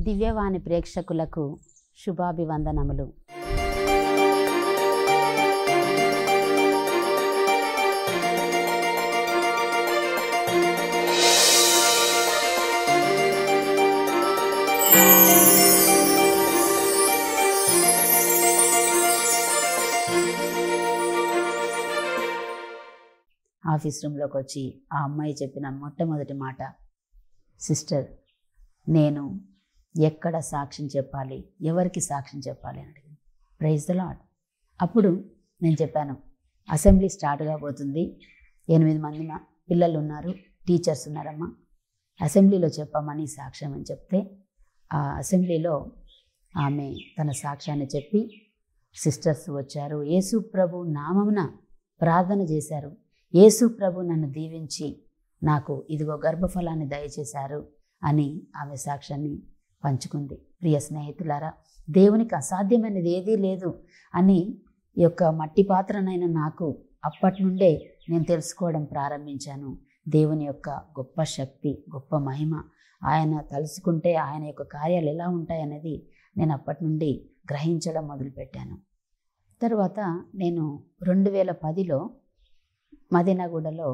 దివ్యవాణి ప్రేక్షకులకు శుభాభివందనములు. ఆఫీస్ రూమ్లోకి వచ్చి ఆ అమ్మాయి చెప్పిన మొట్టమొదటి మాట, సిస్టర్ నేను ఎక్కడ సాక్ష్యం చెప్పాలి, ఎవరికి సాక్ష్యం చెప్పాలి అని అడిగింది. Praise the lord. అప్పుడు నేను చెప్పాను, అసెంబ్లీ స్టార్ట్ కాబోతుంది, 8 మంది పిల్లలు ఉన్నారు, టీచర్స్ ఉన్నారమ్మా, అసెంబ్లీలో చెప్పమని సాక్ష్యం అని చెప్తే ఆ అసెంబ్లీలో ఆమె తన సాక్ష్యాన్ని చెప్పి సిస్టర్స్ వచ్చారు, యేసు ప్రభు నామమున ప్రార్థన చేశారు, యేసు ప్రభు నన్ను దీవించి నాకు ఇదిగో గర్భఫలాన్ని దయచేశారు అని ఆమె సాక్ష్యాన్ని పంచుకుంది. ప్రియ స్నేహితులారా, దేవునికి అసాధ్యమైనది ఏదీ లేదు అని ఈ యొక్క మట్టి పాత్రనైనా నాకు అప్పటి నుండే నేను తెలుసుకోవడం ప్రారంభించాను. దేవుని యొక్క గొప్ప శక్తి, గొప్ప మహిమ, ఆయన తలుసుకుంటే ఆయన యొక్క కార్యాలు ఎలా ఉంటాయనేది నేను అప్పటి నుండి గ్రహించడం మొదలుపెట్టాను. తర్వాత నేను 2010లో మదీనాగూడలో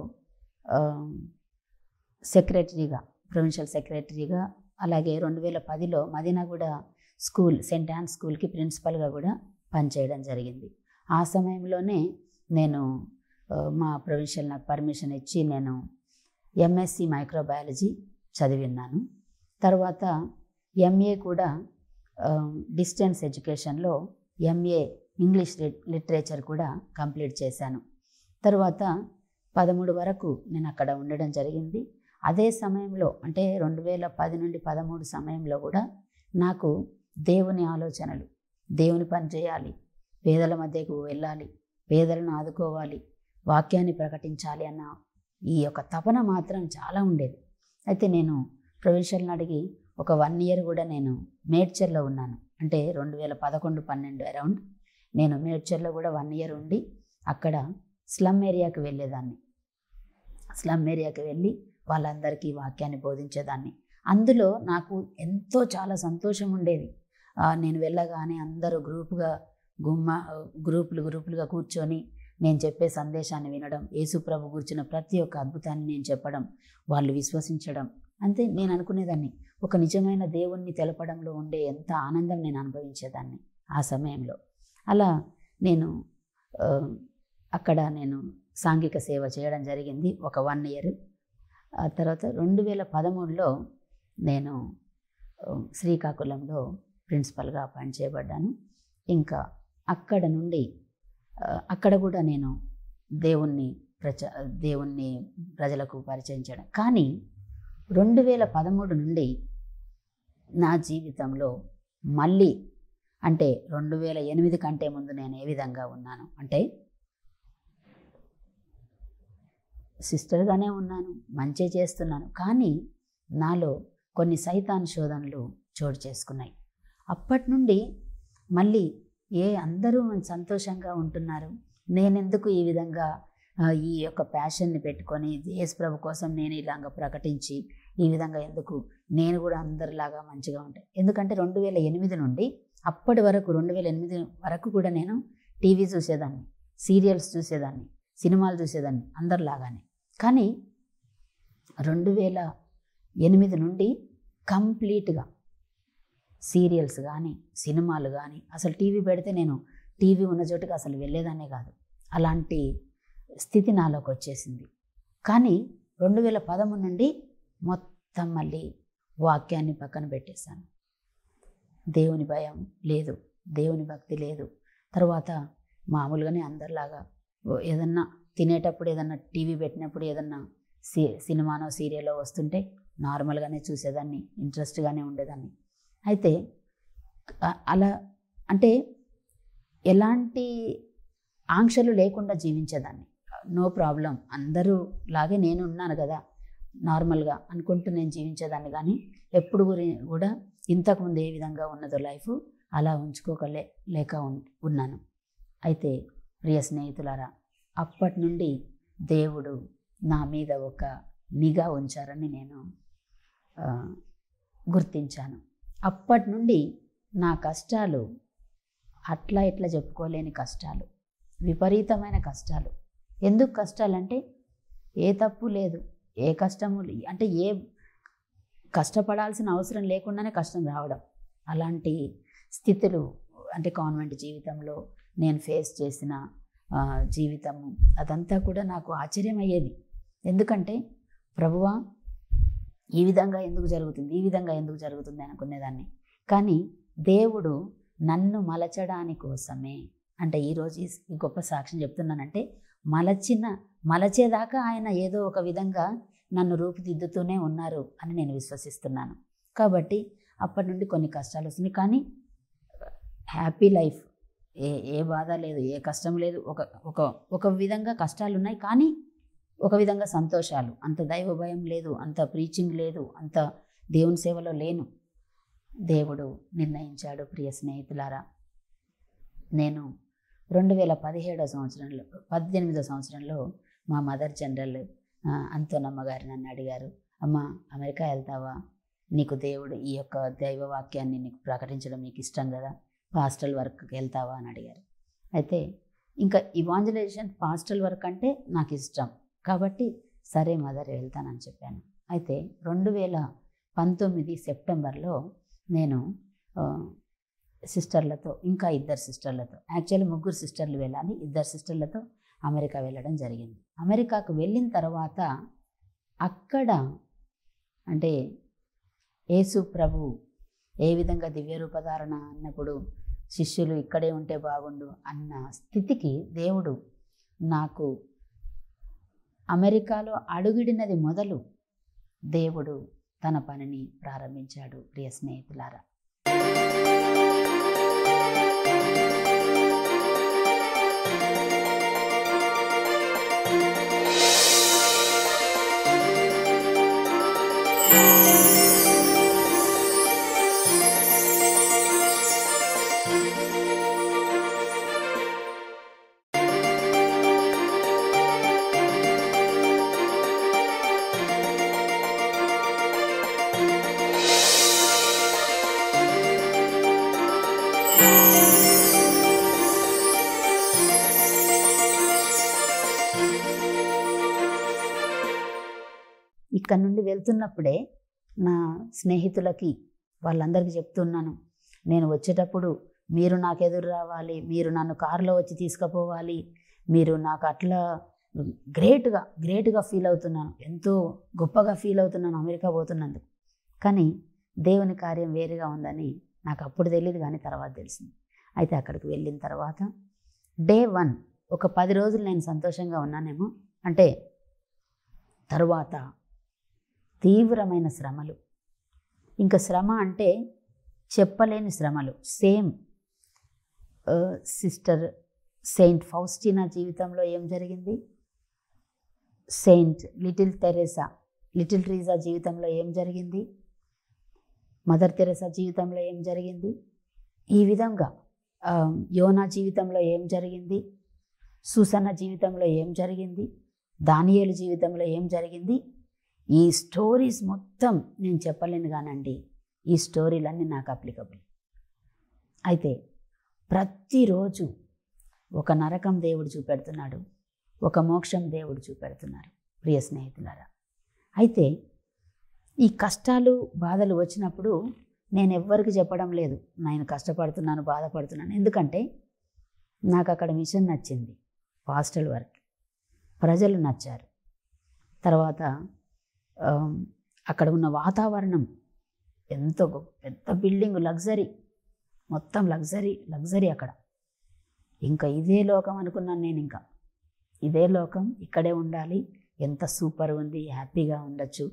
సెక్రటరీగా, ప్రొవిన్షియల్ సెక్రటరీగా, అలాగే 2010లో మదీనాగూడ స్కూల్, సెయింట్ యాన్ స్కూల్కి ప్రిన్సిపల్గా కూడా పనిచేయడం జరిగింది. ఆ సమయంలోనే నేను మా ప్రొవిన్షియల్ నాకు పర్మిషన్ ఇచ్చి నేను ఎంఎస్సి మైక్రోబయాలజీ చదివిన్నాను. తర్వాత ఎంఏ కూడా డిస్టెన్స్ ఎడ్యుకేషన్లో ఎంఏ ఇంగ్లీష్ లిటరేచర్ కూడా కంప్లీట్ చేశాను. తర్వాత 13 వరకు నేను అక్కడ ఉండడం జరిగింది. అదే సమయంలో అంటే 2010 నుండి 13 సమయంలో కూడా నాకు దేవుని ఆలోచనలు, దేవుని పని చేయాలి, పేదల మధ్యకు వెళ్ళాలి, పేదలను ఆదుకోవాలి, వాక్యాన్ని ప్రకటించాలి అన్న ఈ యొక్క తపన మాత్రం చాలా ఉండేది. అయితే నేను ప్రొవిన్షియల్ని అడిగి ఒక 1 ఇయర్ కూడా నేను మేడ్చర్లో ఉన్నాను. అంటే 2011-12 అరౌండ్ నేను మేడ్చర్లో కూడా 1 ఇయర్ ఉండి అక్కడ స్లమ్ ఏరియాకి వెళ్ళేదాన్ని. స్లమ్ ఏరియాకి వెళ్ళి వాళ్ళందరికీ వాక్యాన్ని బోధించేదాన్ని. అందులో నాకు ఎంతో చాలా సంతోషం ఉండేది. నేను వెళ్ళగానే అందరూ గ్రూపులుగా కూర్చొని నేను చెప్పే సందేశాన్ని వినడం, యేసుప్రభు గురించిన ప్రతి ఒక్క అద్భుతాన్ని నేను చెప్పడం, వాళ్ళు విశ్వసించడం. అంతే నేను అనుకునేదాన్ని, ఒక నిజమైన దేవుణ్ణి తెలపడంలో ఉండే ఎంత ఆనందం నేను అనుభవించేదాన్ని ఆ సమయంలో. అలా నేను అక్కడ నేను సాంఘిక సేవ చేయడం జరిగింది ఒక 1 ఇయర్. ఆ తర్వాత 2013లో నేను శ్రీకాకుళంలో ప్రిన్సిపల్గా అపాయింట్ చేయబడ్డాను. ఇంకా అక్కడ నుండి అక్కడ కూడా నేను దేవుణ్ణి ప్రజలకు పరిచయం చేయడం. కానీ 2013 నుండి నా జీవితంలో మళ్ళీ, అంటే 2008 కంటే ముందు నేను ఏ విధంగా ఉన్నాను అంటే సిస్టర్గానే ఉన్నాను, మంచి చేస్తున్నాను, కానీ నాలో కొన్ని సైతాను శోధనలు చోటు చేసుకున్నాయి. అప్పటి నుండి మళ్ళీ అందరూ సంతోషంగా ఉంటున్నారు, నేనెందుకు ఈ విధంగా ఈ యొక్క ప్యాషన్ని పెట్టుకొని యేసుప్రభు కోసం నేను ఇలాగా ప్రకటించి ఈ విధంగా ఎందుకు నేను కూడా అందరిలాగా మంచిగా ఉంటాను. ఎందుకంటే 2008 నుండి అప్పటి వరకు 2008 వరకు కూడా నేను టీవీ చూసేదాన్ని, సీరియల్స్ చూసేదాన్ని, సినిమాలు చూసేదాన్ని అందరిలాగానే. కానీ 2008 నుండి కంప్లీట్గా సీరియల్స్ కానీ సినిమాలు కానీ, అసలు టీవీ పెడితే నేను టీవీ ఉన్న చోటుకి అసలు వెళ్ళేదాన్నే కాదు, అలాంటి స్థితి నాలోకి వచ్చేసింది. కానీ 2013 నుండి మొత్తం మళ్ళీ వాక్యాన్ని పక్కన పెట్టేశాను. దేవుని భయం లేదు, దేవుని భక్తి లేదు. తర్వాత మామూలుగానే అందరిలాగా ఏదన్నా తినేటప్పుడు, ఏదన్నా టీవీ పెట్టినప్పుడు, ఏదన్నా సినిమానో సీరియల్లో వస్తుంటే నార్మల్గానే చూసేదాన్ని, ఇంట్రెస్ట్గానే ఉండేదాన్ని. అయితే అలా అంటే ఎలాంటి ఆంక్షలు లేకుండా జీవించేదాన్ని, నో ప్రాబ్లం, అందరూ లాగే నేను ఉన్నాను కదా నార్మల్గా అనుకుంటూ నేను జీవించేదాన్ని. కానీ ఎప్పుడు కూడా ఇంతకుముందు ఏ విధంగా ఉన్నదో లైఫ్ అలా ఉంచుకోలేక ఉన్నాను. అయితే ప్రియ స్నేహితులారా, అప్పటి నుండి దేవుడు నా మీద ఒక నిఘా ఉంచారని నేను గుర్తించాను. అప్పటి నుండి నా కష్టాలు అట్లా ఇట్లా చెప్పుకోలేని కష్టాలు, విపరీతమైన కష్టాలు. ఎందుకు కష్టాలంటే ఏ తప్పు లేదు, ఏ కష్టము అంటే ఏ కష్టపడాల్సిన అవసరం లేకుండానే కష్టం రావడం. అలాంటి స్థితులు అంటే కాన్వెంట్ జీవితంలో నేను ఫేస్ చేసిన జీవితము అదంతా కూడా నాకు ఆశ్చర్యం అయ్యేది. ఎందుకంటే ప్రభువా ఈ విధంగా ఎందుకు జరుగుతుంది, ఈ విధంగా ఎందుకు జరుగుతుంది అనుకునేదాన్ని. కానీ దేవుడు నన్ను మలచడాని కోసమే, అంటే ఈరోజు ఈ గొప్ప సాక్ష్యం చెప్తున్నానంటే మలచేదాకా ఆయన ఏదో ఒక విధంగా నన్ను రూపుదిద్దుతూనే ఉన్నారు అని నేను విశ్వసిస్తున్నాను. కాబట్టి అప్పటి నుండి కొన్ని కష్టాలు వస్తున్నాయి, కానీ హ్యాపీ లైఫ్, ఏ బాధ లేదు, ఏ కష్టం లేదు. ఒక విధంగా కష్టాలు ఉన్నాయి, కానీ ఒక విధంగా సంతోషాలు. అంత దైవ భయం లేదు, అంత ప్రీచింగ్ లేదు, అంత దేవుని సేవలో లేను. దేవుడు నిర్ణయించాడు. ప్రియ స్నేహితులారా, నేను 2017 సంవత్సరంలో 18వ సంవత్సరంలో మా మదర్ జనరల్ అంతోనమ్మ గారు నన్ను అడిగారు, అమ్మ అమెరికా వెళ్తావా, నీకు దేవుడు ఈ యొక్క దైవ వాక్యాన్ని నీకు ప్రకటించడం నీకు ఇష్టం కదా, పాస్టల్ వర్క్కి వెళ్తావా అని అడిగారు. అయితే ఇంకా ఇవాంజలైజేషన్ పాస్టల్ వర్క్ అంటే నాకు ఇష్టం కాబట్టి సరే మదర్ వెళ్తానని చెప్పాను. అయితే 2019 సెప్టెంబర్లో నేను సిస్టర్లతో, ఇంకా 2 సిస్టర్లతో, యాక్చువల్లీ 3 సిస్టర్లు వెళ్ళాలి, 2 సిస్టర్లతో అమెరికా వెళ్ళడం జరిగింది. అమెరికాకు వెళ్ళిన తర్వాత అక్కడ అంటే యేసు ప్రభు ఏ విధంగా దివ్యరూపధారణ అన్నప్పుడు శిష్యులు ఇక్కడే ఉంటే బాగుండు అన్న స్థితికి దేవుడు నాకు అమెరికాలో అడుగిడినది మొదలు దేవుడు తన పనిని ప్రారంభించాడు. ప్రియ స్నేహితులారా, ఇక్కడ నుండి వెళ్తున్నప్పుడే నా స్నేహితులకి వాళ్ళందరికీ చెప్తున్నాను, నేను వచ్చేటప్పుడు మీరు నాకు ఎదురు రావాలి, మీరు నన్ను కారులో వచ్చి తీసుకుపోవాలి, మీరు నాకు అట్లా గ్రేట్గా ఫీల్ అవుతున్నాను, ఎంతో గొప్పగా ఫీల్ అవుతున్నాను అమెరికా పోతున్నందుకు. కానీ దేవుని కార్యం వేరుగా ఉందని నాకు అప్పుడు తెలియదు, కానీ తర్వాత తెలిసింది. అయితే అక్కడికి వెళ్ళిన తర్వాత డే 1 ఒక 10 రోజులు నేను సంతోషంగా ఉన్నానేమో, అంటే తరువాత తీవ్రమైన శ్రమలు, ఇంకా శ్రమ అంటే చెప్పలేని శ్రమలు. సేమ్ సిస్టర్ సెయింట్ ఫౌస్టినా జీవితంలో ఏం జరిగింది, సెయింట్ లిటిల్ ట్రీజా జీవితంలో ఏం జరిగింది, మదర్ తెరెసా జీవితంలో ఏం జరిగింది, ఈ విధంగా యోనా జీవితంలో ఏం జరిగింది, సూసన్న జీవితంలో ఏం జరిగింది, దానియేలు జీవితంలో ఏం జరిగింది, ఈ స్టోరీస్ మొత్తం నేను చెప్పలేను కానండి. ఈ స్టోరీలన్నీ నాకు అప్లికబుల్. అయితే ప్రతిరోజు ఒక నరకం దేవుడు చూపెడుతున్నాడు, ఒక మోక్షం దేవుడు చూపెడుతున్నారు. ప్రియ స్నేహితులారా, అయితే ఈ కష్టాలు బాధలు వచ్చినప్పుడు నేను ఎవ్వరికి చెప్పడం లేదు, నేను కష్టపడుతున్నాను, బాధపడుతున్నాను. ఎందుకంటే నాకు అక్కడ మిషన్ నచ్చింది, పాస్టల్ వర్క్, ప్రజలు నచ్చారు. తర్వాత అక్కడ ఉన్న వాతావరణం ఎంతో పెద్ద బిల్డింగ్, లగ్జరీ, మొత్తం లగ్జరీ అక్కడ. ఇంకా ఇదే లోకం అనుకున్నాను నేను, ఇంకా ఇదే లోకం, ఇక్కడే ఉండాలి, ఎంత సూపర్ ఉంది, హ్యాపీగా ఉండొచ్చు.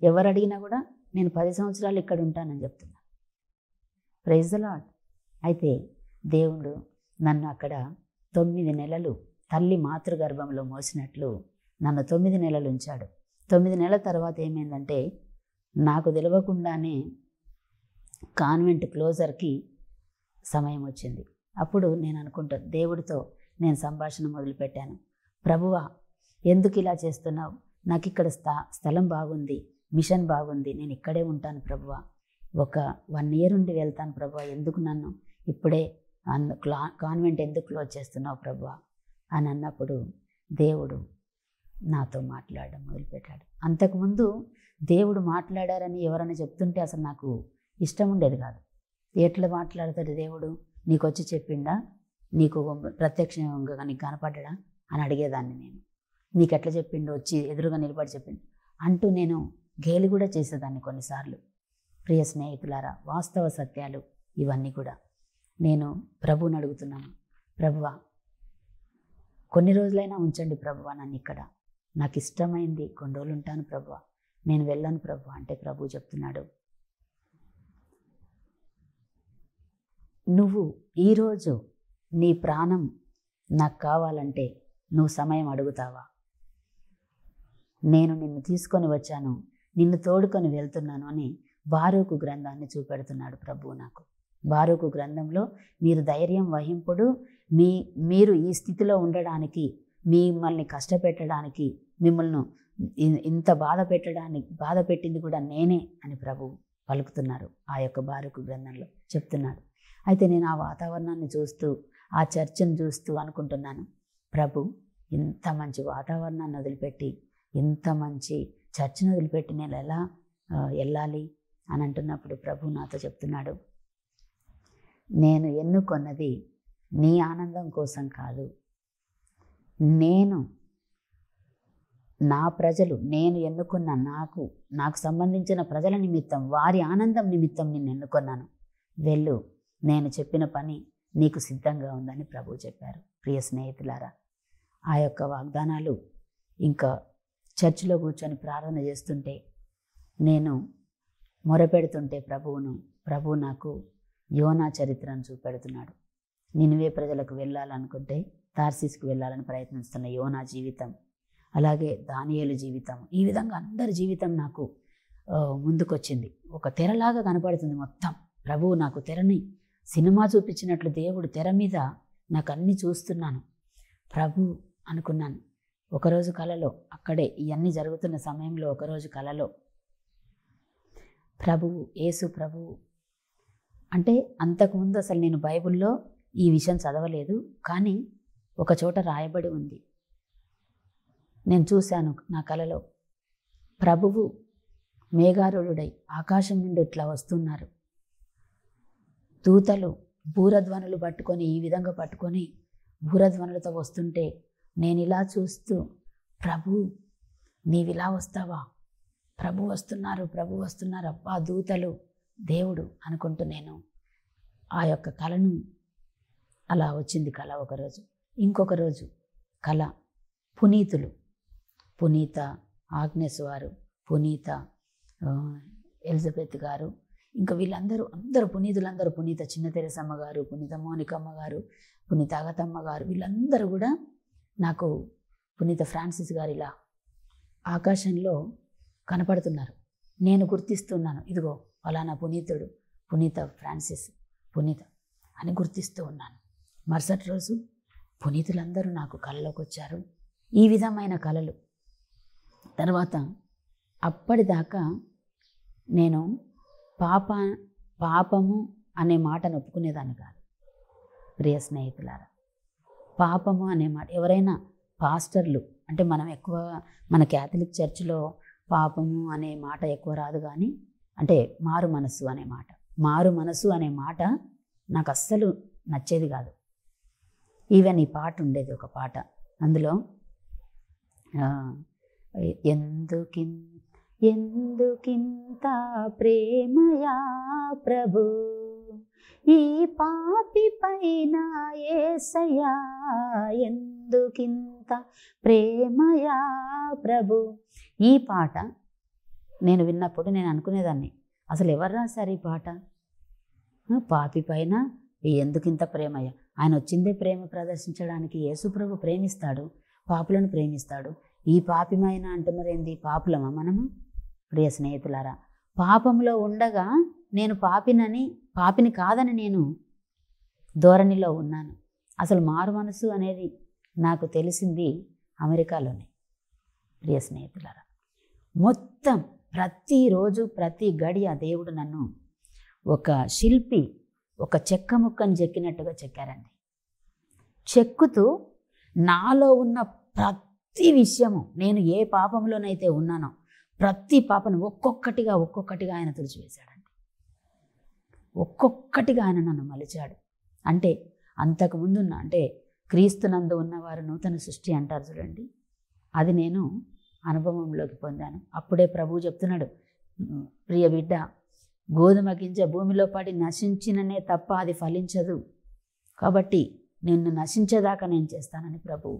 ఎవరు అడిగినా కూడా నేను 10 సంవత్సరాలు ఇక్కడ ఉంటానని చెప్తున్నా. Praise the lord. అయితే దేవుడు నన్ను అక్కడ 9 నెలలు తల్లి మాతృగర్భంలో మోసినట్లు నన్ను 9 నెలలు ఉంచాడు. 9 నెలల తర్వాత ఏమైందంటే నాకు తెలియకుండానే కాన్వెంట్ క్లోజర్కి సమయం వచ్చింది. అప్పుడు నేను అనుకుంటాను, దేవుడితో నేను సంభాషణ మొదలుపెట్టాను. ప్రభువా, ఎందుకు ఇలా చేస్తున్నావు? నాకు ఇక్కడ స్థలం బాగుంది, మిషన్ బాగుంది, నేను ఇక్కడే ఉంటాను ప్రభువా, ఒక 1 ఇయర్ ఉండి వెళ్తాను ప్రభువా, ఎందుకు నన్ను ఇప్పుడే కాన్వెంట్ ఎందుకు క్లోజ్ చేస్తున్నావు ప్రభువా అని అన్నప్పుడు దేవుడు నాతో మాట్లాడడం మొదలుపెట్టాడు. అంతకుముందు దేవుడు మాట్లాడారని ఎవరైనా చెప్తుంటే అసలు నాకు ఇష్టం ఉండేది కాదు. ఎట్లా మాట్లాడతాడు దేవుడు, నీకు వచ్చి చెప్పిండా, నీకు ప్రత్యక్షంగా నీకు కనపడ్డా అని అడిగేదాన్ని నేను. నీకు ఎట్లా చెప్పిండు, వచ్చి ఎదురుగా నిలబడి చెప్పిండు అంటూ నేను గేలి కూడా చేసేదాన్ని కొన్నిసార్లు. ప్రియ స్నేహితులారా, వాస్తవ సత్యాలు ఇవన్నీ కూడా నేను ప్రభువుని అడుగుతున్నాను. ప్రభువా, కొన్ని రోజులైనా ఉంచండి ప్రభువా నన్ను ఇక్కడ, నాకు ఇష్టమైంది కొన్ని రోజులు ఉంటాను ప్రభువా, నేను వెళ్ళను ప్రభువా అంటే ప్రభువు చెప్తున్నాడు, నువ్వు ఈరోజు నీ ప్రాణం నాకు కావాలంటే నువ్వు సమయం అడుగుతావా? నేను నిన్ను తీసుకొని వచ్చాను, నిన్ను తోడుకొని వెళ్తున్నాను అని బారూకు గ్రంథాన్ని చూపెడుతున్నాడు ప్రభువు నాకు. బారూకు గ్రంథంలో మీరు ధైర్యం వహింపుడు, మీరు ఈ స్థితిలో ఉండడానికి, మిమ్మల్ని కష్టపెట్టడానికి, మిమ్మల్ని ఇంత బాధ పెట్టింది కూడా నేనే అని ప్రభువు పలుకుతున్నారు ఆ యొక్క బారూకు గ్రంథంలో చెప్తున్నాడు. అయితే నేను ఆ వాతావరణాన్ని చూస్తూ, ఆ చర్చను చూస్తూ అనుకుంటున్నాను, ప్రభు ఇంత మంచి వాతావరణాన్ని వదిలిపెట్టి, ఇంత మంచి చర్చను వదిలిపెట్టి నేను ఎలా వెళ్ళాలి అని అంటున్నప్పుడు ప్రభు నాతో చెప్తున్నాడు, నేను ఎన్నుకొన్నది నీ ఆనందం కోసం కాదు, నా ప్రజలు, నేను ఎన్నుకున్న నాకు సంబంధించిన ప్రజల నిమిత్తం, వారి ఆనందం నిమిత్తం నేను ఎన్నుకొన్నాను, వెళ్ళు, నేను చెప్పిన పని నీకు సిద్ధంగా ఉందని ప్రభువు చెప్పారు. ప్రియ స్నేహితులారా, ఆ యొక్క వాగ్దానాలు ఇంకా చర్చిలో కూర్చొని ప్రార్థన చేస్తుంటే, నేను మొరపెడుతుంటే ప్రభువు నాకు యోనా చరిత్రను చూపెడుతున్నాడు. నినివే ప్రజలకు వెళ్ళాలనుకుంటే తార్సీస్కు వెళ్ళాలని ప్రయత్నిస్తున్న యోనా జీవితం, అలాగే దానియేలు జీవితం, ఈ విధంగా అందరి జీవితం నాకు ముందుకొచ్చింది. ఒక తెరలాగా కనపడుతుంది మొత్తం. ప్రభువు నాకు తెరని సినిమా చూపించినట్లు దేవుడు తెర మీద నాకు అన్నీ చూస్తున్నాను. ప్రభు అనుకున్నాను. ఒకరోజు కలలో, అక్కడే ఇవన్నీ జరుగుతున్న సమయంలో ఒకరోజు కలలో యేసు ప్రభువు అంటే, అంతకుముందు అసలు నేను బైబిల్లో ఈ విషయం చదవలేదు, కానీ ఒక చోట రాయబడి ఉంది. నేను చూశాను నా కలలో, ప్రభువు మేఘారూఢుడై ఆకాశం నుండి ఇట్లా వస్తున్నారు. దూతలు బూరధ్వనులు పట్టుకొని, ఈ విధంగా పట్టుకొని బూరధ్వనులతో వస్తుంటే నేను ఇలా చూస్తూ, ప్రభు నీవిలా వస్తావా, ప్రభు వస్తున్నారు, అబ్బా దూతలు, దేవుడు అనుకుంటూ నేను ఆ యొక్క కళను, అలా వచ్చింది కళ ఒకరోజు. ఇంకొక రోజు కళ పునీత ఆగ్నేస్ వారు, పునీత ఎలిజబెత్ గారు, ఇంకా అందరూ పునీతులందరూ, పునీత చిన్న తెరసమ్మ గారు, పునీత మోనికమ్మ గారు, పునీత అగతమ్మ గారు, వీళ్ళందరూ కూడా నాకు, పునీత ఫ్రాన్సిస్ గారు ఇలా ఆకాశంలో కనపడుతున్నారు. నేను గుర్తిస్తున్నాను, ఇదిగో ఫలానా పునీతుడు, పునీత ఫ్రాన్సిస్, పునీత అని గుర్తిస్తూ ఉన్నాను. మరుసటి రోజు పునీతులందరూ నాకు కళలోకి వచ్చారు. ఈ విధమైన కళలు. తర్వాత అప్పటిదాకా నేను పాపము అనే మాటను ఒప్పుకునేదాన్ని కాదు. ప్రియ స్నేహితులారా, పాపము అనే మాట, ఎవరైనా పాస్టర్లు అంటే, మనం ఎక్కువ మన క్యాథలిక్ చర్చిలో పాపము అనే మాట ఎక్కువ రాదు, కానీ అంటే మారు మనసు అనే మాట నాకు అస్సలు నచ్చేది కాదు. ఈవెన్ ఈ పాట ఉండేది, ఒక పాట, అందులో ఎందుకింత ప్రేమయా ప్రభు ఈ పాపి పైన యేసయ్యా, ఎందుకింత ప్రేమయా ప్రభు. ఈ పాట నేను విన్నప్పుడు నేను అనుకునేదాన్ని, అసలు ఎవరు రాశారు ఈ పాట? పాపి పైన ఎందుకింత ప్రేమయ్య. ఆయన వచ్చిందే ప్రేమ ప్రదర్శించడానికి. యేసుప్రభు ప్రేమిస్తాడు, పాపులను ప్రేమిస్తాడు. ఈ పాపిమైన అంటున్నారు ఏంది? పాపులమా మనము? ప్రియ స్నేహితులారా, పాపంలో ఉండగా నేను పాపిని కాదని నేను ధోరణిలో ఉన్నాను. అసలు మారు మనసు అనేది నాకు తెలిసింది అమెరికాలోనే. ప్రియ స్నేహితులారా, మొత్తం ప్రతిరోజు ప్రతి గడియ దేవుడు నన్ను ఒక శిల్పి ఒక చెక్క ముక్కని చెక్కినట్టుగా చెక్కారండి. చెక్కుతూ నాలో ఉన్న ప్రతి విషయము, నేను ఏ పాపంలోనైతే ఉన్నానో ప్రతి పాపను ఒక్కొక్కటిగా ఆయన తుడిచివేశాడండి. ఒక్కొక్కటిగా ఆయన నన్ను మలిచాడు. అంటే అంతకుముందున్న, అంటే క్రీస్తునందు ఉన్నవారు నూతన సృష్టి అంటారు చూడండి, అది నేను అనుభవంలోకి పొందాను. అప్పుడే ప్రభువు చెప్తున్నాడు, ప్రియ బిడ్డ, గోధుమ గింజ భూమిలో పడి నశించిననే తప్ప అది ఫలించదు, కాబట్టి నిన్ను నశించేదాకా నేను చేస్తానని ప్రభువు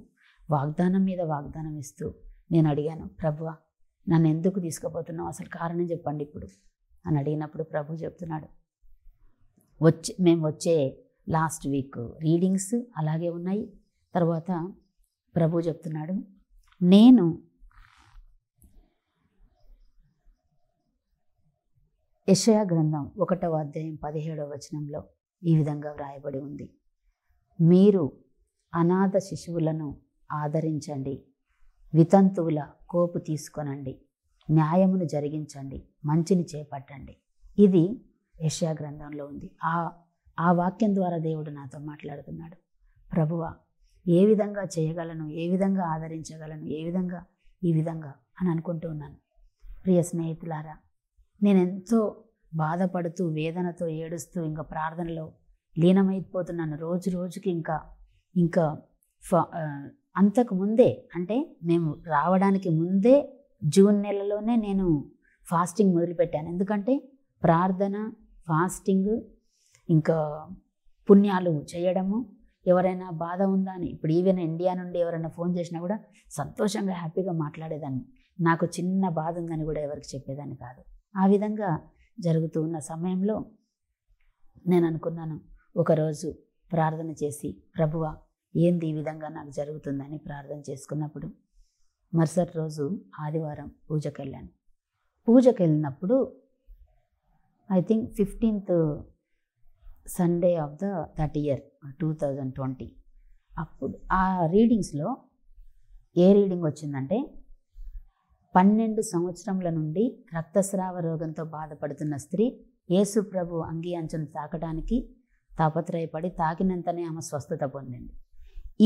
వాగ్దానం మీద వాగ్దానం ఇస్తూ నేను అడిగాను, ప్రభువా నన్ను ఎందుకు తీసుకుపోతున్నావు, అసలు కారణం చెప్పండి ఇప్పుడు అని అడిగినప్పుడు ప్రభు చెప్తున్నాడు, మేము వచ్చే లాస్ట్ వీక్ రీడింగ్స్ అలాగే ఉన్నాయి. తర్వాత ప్రభు చెప్తున్నాడు, నేను యెషయా గ్రంథం 1వ అధ్యాయం 17వ వచనంలో ఈ విధంగా వ్రాయబడి ఉంది, మీరు అనాథ శిశువులను ఆదరించండి, వితంతువుల కోపు తీసుకొనండి, న్యాయమును జరిగించండి, మంచిని చేపట్టండి. ఇది యెషయా గ్రంథంలో ఉంది. ఆ వాక్యం ద్వారా దేవుడు నాతో మాట్లాడుతున్నాడు. ప్రభువా ఏ విధంగా చేయగలను, ఏ విధంగా ఆదరించగలను, ఈ విధంగా అని అనుకుంటూ ఉన్నాను. ప్రియ స్నేహితులారా, నేను ఎంతో బాధపడుతూ వేదనతో ఏడుస్తూ ఇంకా ప్రార్థనలో లీనమైపోతున్నాను. రోజు రోజుకి ఇంకా అంతకు ముందే, అంటే మేము రావడానికి ముందే జూన్ నెలలోనే నేను ఫాస్టింగ్ మొదలుపెట్టాను. ఎందుకంటే ప్రార్థన, ఫాస్టింగ్, ఇంకా పుణ్యాలు చేయడము, ఎవరైనా బాధ ఉందా అని, ఇప్పుడు ఈవెన్ ఇండియా నుండి ఎవరైనా ఫోన్ చేసినా కూడా సంతోషంగా హ్యాపీగా మాట్లాడేదాన్ని. నాకు చిన్న బాధ ఉందని కూడా ఎవరికి చెప్పేదాన్ని కాదు. ఆ విధంగా జరుగుతూ ఉన్న సమయంలో నేను అనుకున్నాను, ఒకరోజు ప్రార్థన చేసి, ప్రభువా ఏంది ఈ విధంగా నాకు జరుగుతుందని ప్రార్థన చేసుకున్నప్పుడు మరుసటి రోజు ఆదివారం పూజకి వెళ్ళినప్పుడు I think 15th Sunday off that year 2020. అప్పుడు ఆ రీడింగ్స్లో ఏ రీడింగ్ వచ్చిందంటే, 12 సంవత్సరముల నుండి రక్తస్రావ రోగంతో బాధపడుతున్న స్త్రీ యేసు ప్రభు అంగీ అంచును తాకడానికి తాపత్రయపడి తాకినంతనే ఆమె స్వస్థత పొందింది.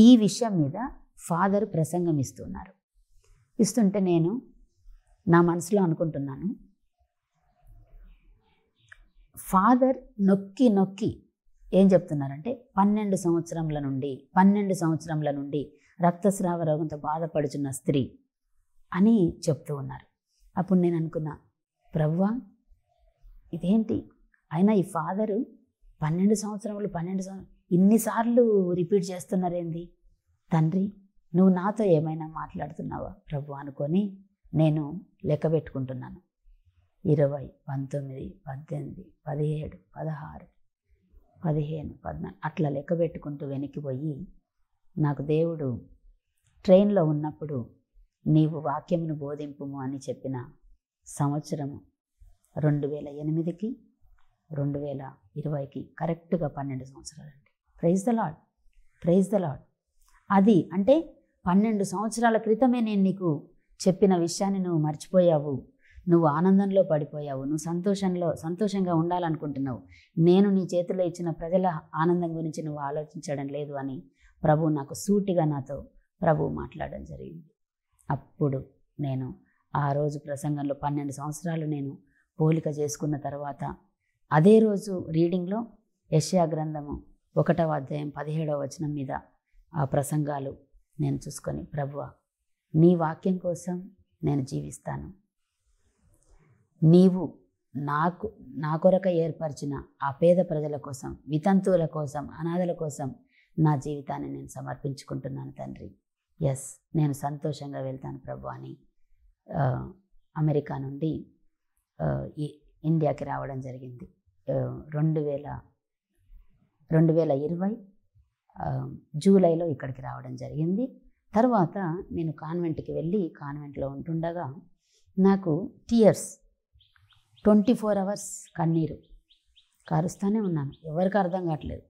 ఈ విషయం మీద ఫాదర్ ప్రసంగం ఇస్తుంటే నేను నా మనసులో అనుకుంటున్నాను, ఫాదర్ నొక్కి ఏం చెప్తున్నారంటే 12 సంవత్సరముల నుండి రక్తస్రావ రోగంతో బాధపడుచున్న స్త్రీ అని చెప్తూ ఉన్నారు. అప్పుడు నేను అనుకున్నా, ప్రభువా ఇదేంటి, అయినా ఈ ఫాదరు 12 సంవత్సరములు ఇన్నిసార్లు రిపీట్ చేస్తున్నారేంది, తండ్రి నువ్వు నాతో ఏమైనా మాట్లాడుతున్నావా ప్రభు అనుకొని నేను లెక్క పెట్టుకుంటున్నాను. 20, 19, 18, 17, 16, 15, 14 అట్లా లెక్క పెట్టుకుంటూ వెనక్కిపోయి, నాకు దేవుడు ట్రైన్లో ఉన్నప్పుడు నీవు వాక్యమును బోధింపుము అని చెప్పిన సంవత్సరము 2008కి 2020కి కరెక్ట్గా 12 సంవత్సరాలండి. Praise the lord. అది అంటే 12 సంవత్సరాల క్రితమే నేను నీకు చెప్పిన విషయాన్ని నువ్వు మర్చిపోయావు, నువ్వు ఆనందంలో పడిపోయావు, నువ్వు సంతోషంగా ఉండాలనుకుంటున్నావు, నేను నీ చేతిలో ఇచ్చిన ప్రజల ఆనందం గురించి నువ్వు ఆలోచించడం లేదు అని ప్రభువు నాకు సూటిగా నాతో ప్రభువు మాట్లాడడం జరిగింది. అప్పుడు నేను ఆ రోజు ప్రసంగంలో 12 సంవత్సరాలు నేను పోలిక చేసుకున్న తర్వాత అదే రోజు రీడింగ్లో యెషయా గ్రంథము 1వ అధ్యాయం 17వ వచనం మీద ఆ ప్రసంగాలు నేను చూసుకొని, ప్రభువా నీ వాక్యం కోసం నేను జీవిస్తాను, నీవు నా కొరక ఏర్పరిచిన ఆ పేద ప్రజల కోసం, వితంతువుల కోసం, అనాథల కోసం నా జీవితాన్ని నేను సమర్పించుకుంటున్నాను తండ్రి. నేను సంతోషంగా వెళ్తాను ప్రభు అని అమెరికా నుండి ఇండియాకి రావడం జరిగింది. 2020 జూలైలో ఇక్కడికి రావడం జరిగింది. తర్వాత నేను కాన్వెంట్కి వెళ్ళి కాన్వెంట్లో ఉంటుండగా నాకు టీయర్స్ 24 hours కన్నీరు కారుస్తూనే ఉన్నాను. ఎవరికి అర్థం కావట్లేదు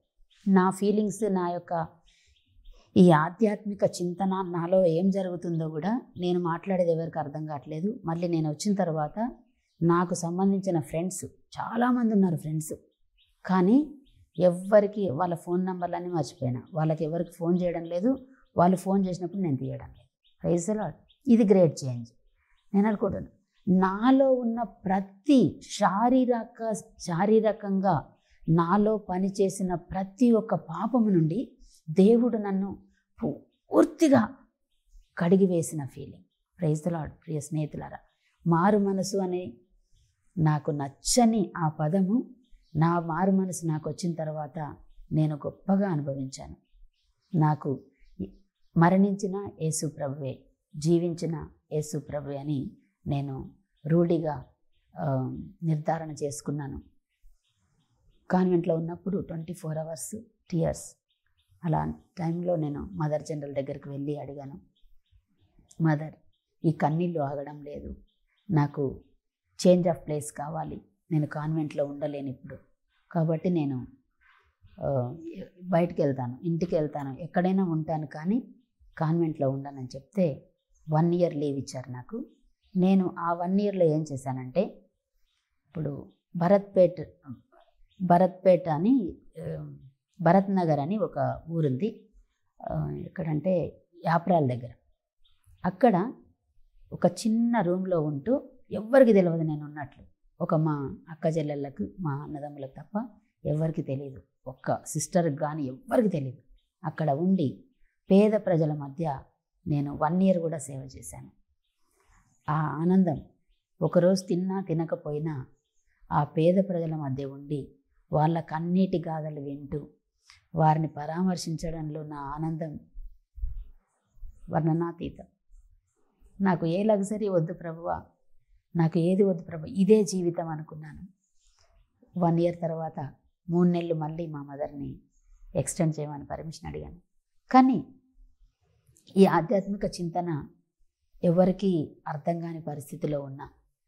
నా ఫీలింగ్స్, నా యొక్క ఈ ఆధ్యాత్మిక చింతన, నాలో ఏం జరుగుతుందో కూడా నేను మాట్లాడేది ఎవరికి అర్థం కావట్లేదు. మళ్ళీ నేను వచ్చిన తర్వాత నాకు సంబంధించిన ఫ్రెండ్స్ చాలామంది ఉన్నారు ఫ్రెండ్స్, కానీ ఎవ్వరికి వాళ్ళ ఫోన్ నెంబర్లన్నీ మర్చిపోయినా. వాళ్ళకి ఎవరికి ఫోన్ చేయడం లేదు, వాళ్ళు ఫోన్ చేసినప్పుడు నేను తీయడం లేదు. Praise the lord. ఇది గ్రేట్ చేంజ్. నేను అనుకుంటున్నాను, నాలో ఉన్న ప్రతి శారీరకంగా నాలో పనిచేసిన ప్రతి ఒక్క పాపము నుండి దేవుడు నన్ను పూర్తిగా కడిగివేసిన ఫీలింగ్. Praise the Lord. ప్రియ స్నేహితులారా, మారు మనసు అనే నాకు నచ్చని ఆ పదము, నా మారు మనసు నాకు వచ్చిన తర్వాత నేను గొప్పగా అనుభవించాను. నాకు మరణించిన యేసు ప్రభువే, జీవించిన యేసు ప్రభువే అని నేను రూఢిగా నిర్ధారణ చేసుకున్నాను. కాన్వెంట్లో ఉన్నప్పుడు 24 hours టీయర్స్. అలా టైంలో నేను మదర్ జనరల్ దగ్గరికి వెళ్ళి అడిగాను, మదర్, ఈ కన్నీళ్ళు ఆగడం లేదు, నాకు చేంజ్ ఆఫ్ ప్లేస్ కావాలి, నేను కాన్వెంట్లో ఉండలేను ఇప్పుడు, కాబట్టి నేను బయటికి వెళ్తాను, ఇంటికి వెళ్తాను, ఎక్కడైనా ఉంటాను, కానీ కాన్వెంట్లో ఉండనని చెప్తే 1 year లీవ్ ఇచ్చారు నాకు. నేను ఆ 1 yearలో ఏం చేశానంటే, ఇప్పుడు భరత్పేట అని భరత్ నగర్ అని ఒక ఊరుంది, ఎక్కడంటే యాప్రాల్ దగ్గర. అక్కడ ఒక చిన్న రూమ్లో ఉంటూ ఎవ్వరికి తెలియదు నేను ఉన్నట్లు. మా అక్క చెల్లెళ్ళకు, మా అన్నదమ్ములకు తప్ప ఎవరికి తెలియదు, ఒక్క సిస్టర్కి కానీ ఎవ్వరికి తెలియదు. అక్కడ ఉండి పేద ప్రజల మధ్య నేను 1 year కూడా సేవ చేశాను. ఆ ఆనందం, ఒకరోజు తిన్నా తినకపోయినా ఆ పేద ప్రజల మధ్య ఉండి వాళ్ళ కన్నీటి గాథలు వింటూ వారిని పరామర్శించడంలో నా ఆనందం వర్ణనాతీతం. నాకు ఏ లగ్జరీ వద్దు ప్రభువా, నాకు ఏది వద్దు ప్రభు, ఇదే జీవితం అనుకున్నాను. 1 year తర్వాత 3 నెలలు మళ్ళీ మా మదర్ని ఎక్స్టెండ్ చేయమని పర్మిషన్ అడిగాను. కానీ ఈ ఆధ్యాత్మిక చింతన ఎవరికి అర్థం కాని పరిస్థితిలో ఉన్నా,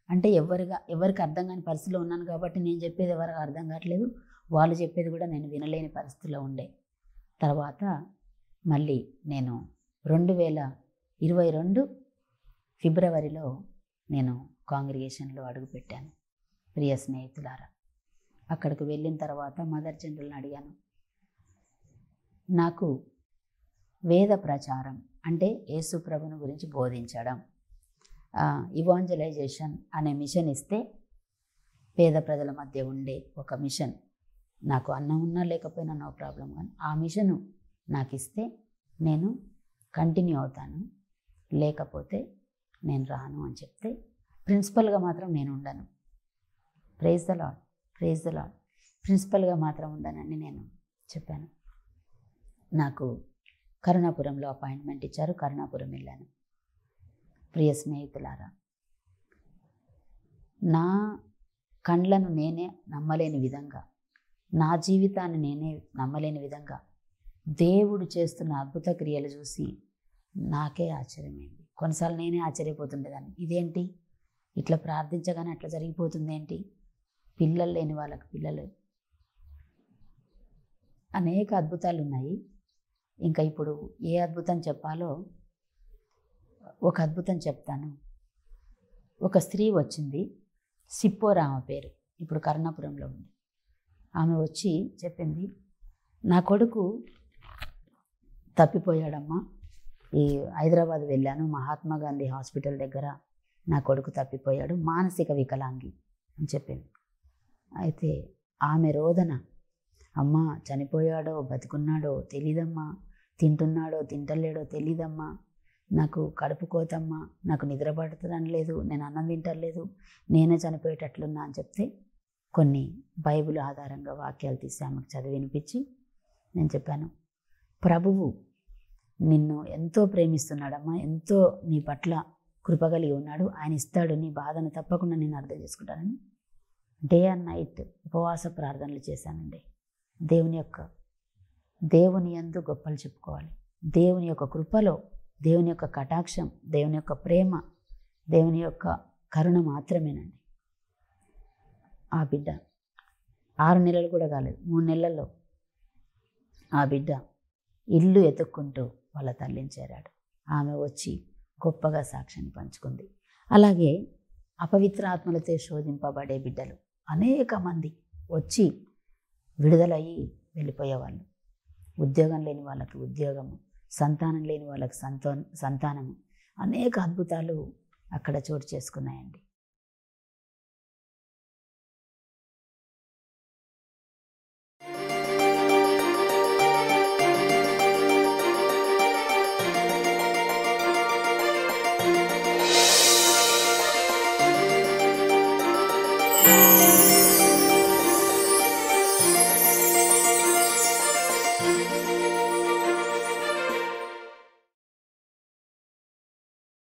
అంటే ఎవరికి అర్థం కాని పరిస్థితిలో ఉన్నాను కాబట్టి నేను చెప్పేది ఎవరికి అర్థం కావట్లేదు, వాళ్ళు చెప్పేది కూడా నేను వినలేని పరిస్థితిలో ఉండే. తర్వాత మళ్ళీ నేను 2022 ఫిబ్రవరిలో నేను కాంగ్రిగేషన్లో అడుగుపెట్టాను. ప్రియ స్నేహితులారా, అక్కడికి వెళ్ళిన తర్వాత మదర్ జనరల్ని అడిగాను, నాకు వేద ప్రచారం అంటే యేసు ప్రభుని గురించి బోధించడం, ఇవాంజలైజేషన్ అనే మిషన్ ఇస్తే, పేద ప్రజల మధ్య ఉండే ఒక మిషన్, నాకు అన్నం ఉన్నా లేకపోయినా నో ప్రాబ్లం, కానీ ఆ మిషను నాకు ఇస్తే నేను కంటిన్యూ అవుతాను, లేకపోతే నేను రాను అని చెప్తే, ప్రిన్సిపల్గా మాత్రం నేను ఉండను. Praise the Lord. Praise the Lord. ప్రిన్సిపల్గా మాత్రం ఉండనని నేను చెప్పాను. నాకు కరుణాపురంలో అపాయింట్మెంట్ ఇచ్చారు, కరుణాపురం వెళ్ళాను. ప్రియ స్నేహితులారా, నా కండ్లను నేనే నమ్మలేని విధంగా, నా జీవితాన్ని నేనే నమ్మలేని విధంగా దేవుడు చేస్తున్న అద్భుత క్రియలు చూసి నాకే ఆశ్చర్యమైంది. కొన్నిసార్లు నేనే ఆశ్చర్యపోతుండేదాన్ని, ఇదేంటి ఇట్లా ప్రార్థించగానే అట్లా జరిగిపోతుంది ఏంటి, పిల్లలు లేని వాళ్ళకి పిల్లలు, అనేక అద్భుతాలు ఉన్నాయి. ఇంకా ఇప్పుడు ఏ అద్భుతం చెప్పాలో ఒక అద్భుతం చెప్తాను. ఒక స్త్రీ వచ్చింది, సిప్పోరా ఆమె పేరు, ఇప్పుడు కరుణాపురంలో ఉంది. ఆమె వచ్చి చెప్పింది, నా కొడుకు తప్పిపోయాడమ్మా, ఈ హైదరాబాద్ వెళ్ళాను, మహాత్మా గాంధీ హాస్పిటల్ దగ్గర నా కొడుకు తప్పిపోయాడు, మానసిక వికలాంగి అని చెప్పింది. అయితే ఆమె రోదన, అమ్మ చనిపోయాడో బతికున్నాడో తెలీదమ్మా, తింటున్నాడో తింటలేడో తెలీదమ్మా, నాకు కడుపు కోతమ్మా, నాకు నిద్ర పడతడం లేదు, నేను అన్నం తింటలేదు, నేనే చనిపోయేటట్లున్నా అని చెప్తే, కొన్ని బైబిల్ ఆధారంగా వాక్యాలు తీసి ఆమెకు చదివి వినిపించి నేను చెప్పాను, ప్రభువు నిన్ను ఎంతో ప్రేమిస్తున్నాడమ్మా, ఎంతో నీ పట్ల కృప కలిగి ఉన్నాడు, ఆయన ఇస్తాడు, నీ బాధను తప్పకుండా నేను అర్థం చేసుకుంటానని డే అండ్ నైట్ ఉపవాస ప్రార్థనలు చేశానండి. దేవుని యందు గొప్పలు చెప్పుకోవాలి, దేవుని యొక్క కృపలో, దేవుని యొక్క కటాక్షం, దేవుని యొక్క ప్రేమ, దేవుని యొక్క కరుణ మాత్రమేనండి. ఆ బిడ్డ 6 నెలలు కూడా కాలేదు, 3 నెలల్లో ఆ బిడ్డ ఇల్లు ఎతుక్కుంటూ వాళ్ళ తల్లిని చేరాడు. ఆమె వచ్చి గొప్పగా సాక్ష్యాన్ని పంచుకుంది. అలాగే అపవిత్ర ఆత్మలతో శోధింపబడే బిడ్డలు అనేక మంది వచ్చి విడుదలయ్యి వెళ్ళిపోయేవాళ్ళు. ఉద్యోగం లేని వాళ్ళకి ఉద్యోగము, సంతానం లేని వాళ్ళకి సంతానము, అనేక అద్భుతాలు అక్కడ చోటు చేసుకున్నాయండి. Thank you.